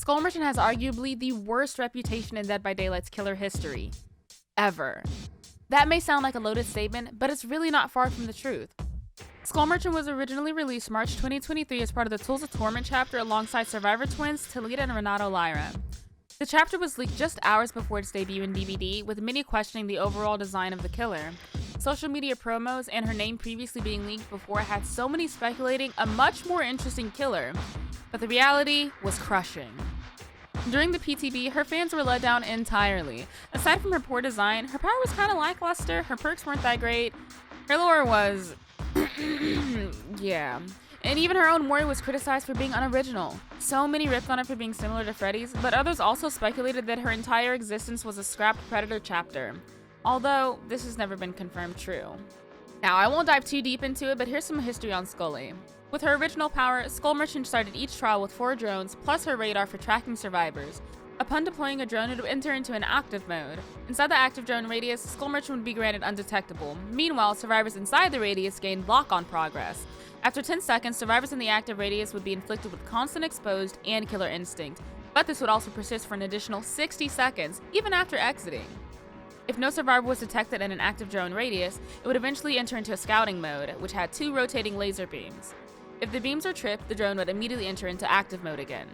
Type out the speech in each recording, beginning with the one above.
Skull Merchant has arguably the worst reputation in Dead by Daylight's killer history. Ever. That may sound like a loaded statement, but it's really not far from the truth. Skull Merchant was originally released March 2023 as part of the Tools of Torment chapter alongside Survivor twins Talita and Renato Lyra. The chapter was leaked just hours before its debut in DVD, with many questioning the overall design of the killer. Social media promos and her name previously being leaked before had so many speculating a much more interesting killer, but the reality was crushing. During the PTB, her fans were let down entirely. Aside from her poor design, her power was kind of lackluster, her perks weren't that great, her lore was... yeah. And even her own Mori was criticized for being unoriginal. So many ripped on her for being similar to Freddy's, but others also speculated that her entire existence was a scrapped Predator chapter. Although, this has never been confirmed true. Now, I won't dive too deep into it, but here's some history on Scully. With her original power, Skull Merchant started each trial with 4 drones, plus her radar for tracking survivors. Upon deploying a drone, it would enter into an active mode. Inside the active drone radius, Skull Merchant would be granted undetectable. Meanwhile, survivors inside the radius gained lock-on progress. After 10 seconds, survivors in the active radius would be inflicted with constant exposed and killer instinct, but this would also persist for an additional 60 seconds, even after exiting. If no survivor was detected in an active drone radius, it would eventually enter into a scouting mode, which had 2 rotating laser beams. If the beams are tripped, the drone would immediately enter into active mode again.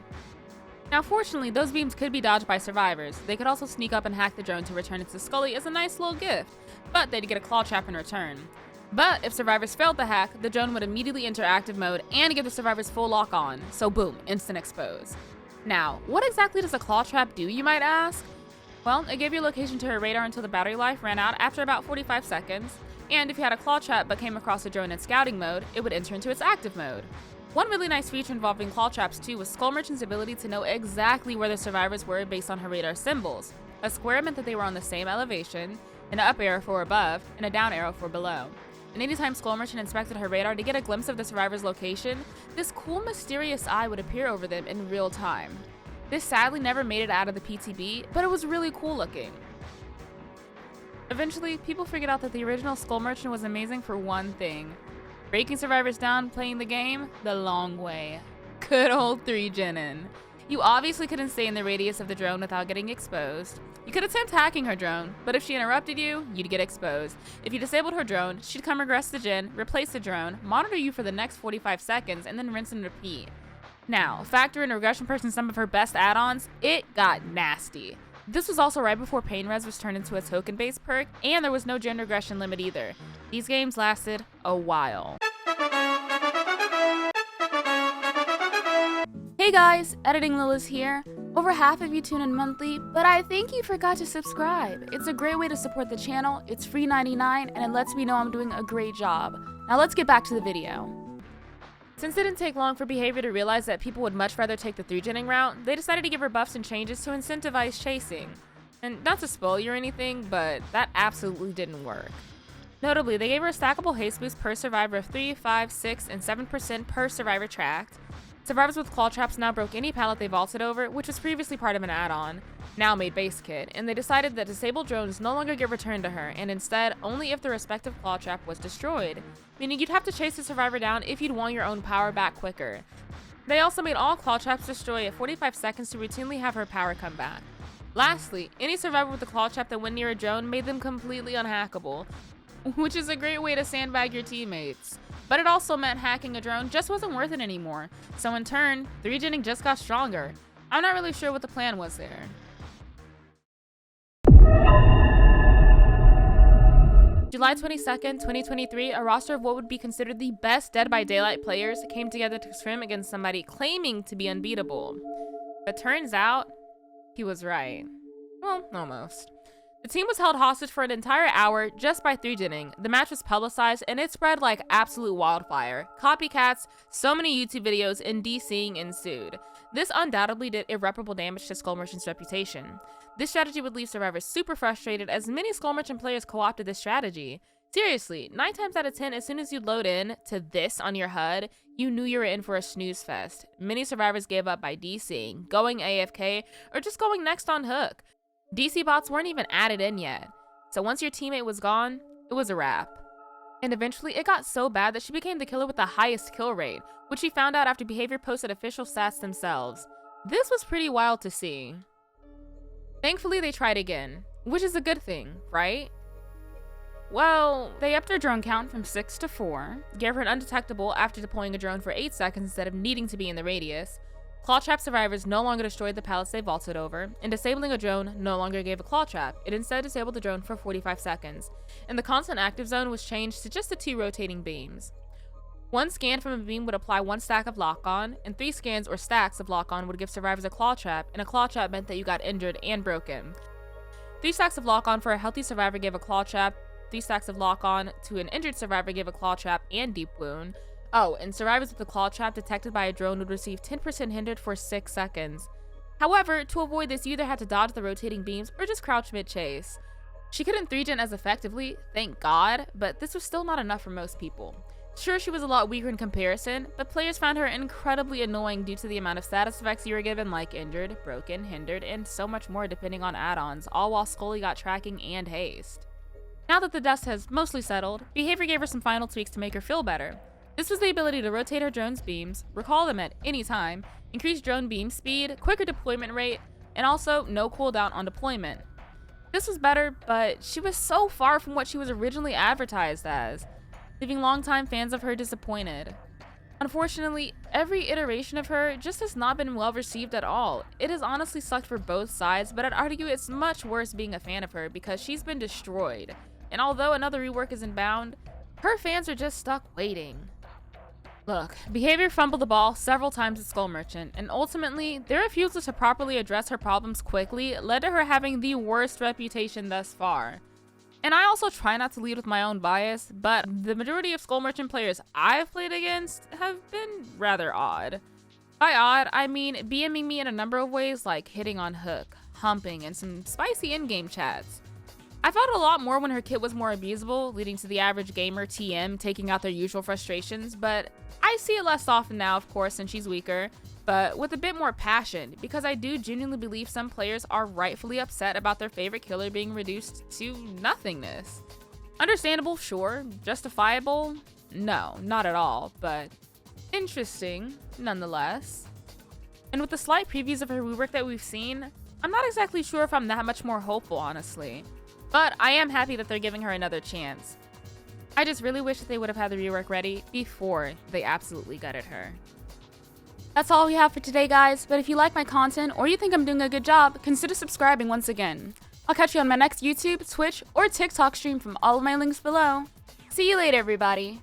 Now fortunately, those beams could be dodged by survivors. They could also sneak up and hack the drone to return it to Scully as a nice little gift, but they'd get a claw trap in return. But if survivors failed the hack, the drone would immediately enter active mode and give the survivors full lock on, so boom, instant expose. Now, what exactly does a claw trap do, you might ask? Well, it gave your location to her radar until the battery life ran out after about 45 seconds, and if you had a claw trap but came across a drone in scouting mode, it would enter into its active mode. One really nice feature involving claw traps too was Skull Merchant's ability to know exactly where the survivors were based on her radar symbols. A square meant that they were on the same elevation, an up arrow for above, and a down arrow for below. And anytime Skull Merchant inspected her radar to get a glimpse of the survivor's location, this cool mysterious eye would appear over them in real time. This sadly never made it out of the PTB, but it was really cool looking. Eventually, people figured out that the original Skull Merchant was amazing for one thing: breaking survivors down playing the game the long way. Good old 3-genning. You obviously couldn't stay in the radius of the drone without getting exposed. You could attempt hacking her drone, but if she interrupted you, you'd get exposed. If you disabled her drone, she'd come regress the gen, replace the drone, monitor you for the next 45 seconds, and then rinse and repeat. Now, factor in regression perks and some of her best add-ons, it got nasty. This was also right before Pain Res was turned into a token-based perk, and there was no gen regression limit either. These games lasted a while. Hey guys, Editing Lila's here. Over half of you tune in monthly, but I think you forgot to subscribe. It's a great way to support the channel, it's free 99, and it lets me know I'm doing a great job. Now let's get back to the video. Since it didn't take long for Behavior to realize that people would much rather take the 3-genning route, they decided to give her buffs and changes to incentivize chasing. And not to spoil you or anything, but that absolutely didn't work. Notably, they gave her a stackable haste boost per survivor of 3, 5, 6, and 7% per survivor tracked. Survivors with claw traps now broke any pallet they vaulted over, which was previously part of an add-on, now made base kit, and they decided that disabled drones no longer get returned to her, and instead only if the respective claw trap was destroyed, meaning you'd have to chase the survivor down if you'd want your own power back quicker. They also made all claw traps destroy at 45 seconds to routinely have her power come back. Lastly, any survivor with a claw trap that went near a drone made them completely unhackable, which is a great way to sandbag your teammates. But it also meant hacking a drone just wasn't worth it anymore, so in turn, 3-genning just got stronger. I'm not really sure what the plan was there. July 22nd, 2023, a roster of what would be considered the best Dead by Daylight players came together to scrim against somebody claiming to be unbeatable. But turns out, he was right. Well, almost. The team was held hostage for an entire hour just by 3-genning. The match was publicized and it spread like absolute wildfire. Copycats, so many YouTube videos, and DCing ensued. This undoubtedly did irreparable damage to Skull Merchant's reputation. This strategy would leave survivors super frustrated as many Skull Merchant players co-opted this strategy. Seriously, 9 times out of 10, as soon as you load in to this on your HUD, you knew you were in for a snooze fest. Many survivors gave up by DCing, going AFK, or just going next on hook. DC bots weren't even added in yet, so once your teammate was gone, it was a wrap. And eventually, it got so bad that she became the killer with the highest kill rate, which she found out after Behavior posted official stats themselves. This was pretty wild to see. Thankfully, they tried again, which is a good thing, right? Well, they upped her drone count from 6 to 4, gave her an undetectable after deploying a drone for 8 seconds instead of needing to be in the radius. Claw trap survivors no longer destroyed the pallets they vaulted over, and disabling a drone no longer gave a claw trap. It instead disabled the drone for 45 seconds, and the constant active zone was changed to just the 2 rotating beams. 1 scan from a beam would apply 1 stack of lock-on, and 3 scans or stacks of lock-on would give survivors a claw trap, and a claw trap meant that you got injured and broken. 3 stacks of lock-on for a healthy survivor gave a claw trap, 3 stacks of lock-on to an injured survivor gave a claw trap and deep wound. Oh, and survivors with a claw trap detected by a drone would receive 10% hindered for 6 seconds. However, to avoid this, you either had to dodge the rotating beams or just crouch mid-chase. She couldn't 3-gen as effectively, thank God, but this was still not enough for most people. Sure, she was a lot weaker in comparison, but players found her incredibly annoying due to the amount of status effects you were given, like injured, broken, hindered, and so much more depending on add-ons, all while Scully got tracking and haste. Now that the dust has mostly settled, behavior gave her some final tweaks to make her feel better. This was the ability to rotate her drone's beams, recall them at any time, increase drone beam speed, quicker deployment rate, and also no cooldown on deployment. This was better, but she was so far from what she was originally advertised as, leaving longtime fans of her disappointed. Unfortunately, every iteration of her just has not been well received at all. It has honestly sucked for both sides, but I'd argue it's much worse being a fan of her because she's been destroyed. And although another rework is inbound, her fans are just stuck waiting. Look, behavior fumbled the ball several times at Skull Merchant, and ultimately, their refusal to properly address her problems quickly led to her having the worst reputation thus far. And I also try not to lead with my own bias, but the majority of Skull Merchant players I've played against have been rather odd. By odd, I mean BMing me in a number of ways like hitting on hook, humping, and some spicy in-game chats. I felt a lot more when her kit was more abusable, leading to the average gamer TM taking out their usual frustrations, but I see it less often now, of course, since she's weaker, but with a bit more passion, because I do genuinely believe some players are rightfully upset about their favorite killer being reduced to nothingness. Understandable, sure. Justifiable? No, not at all, but interesting, nonetheless. And with the slight previews of her rework that we've seen, I'm not exactly sure if I'm that much more hopeful, honestly. But I am happy that they're giving her another chance. I just really wish that they would have had the rework ready before they absolutely gutted her. That's all we have for today, guys, but if you like my content or you think I'm doing a good job, consider subscribing once again. I'll catch you on my next YouTube, Twitch, or TikTok stream from all of my links below. See you later, everybody.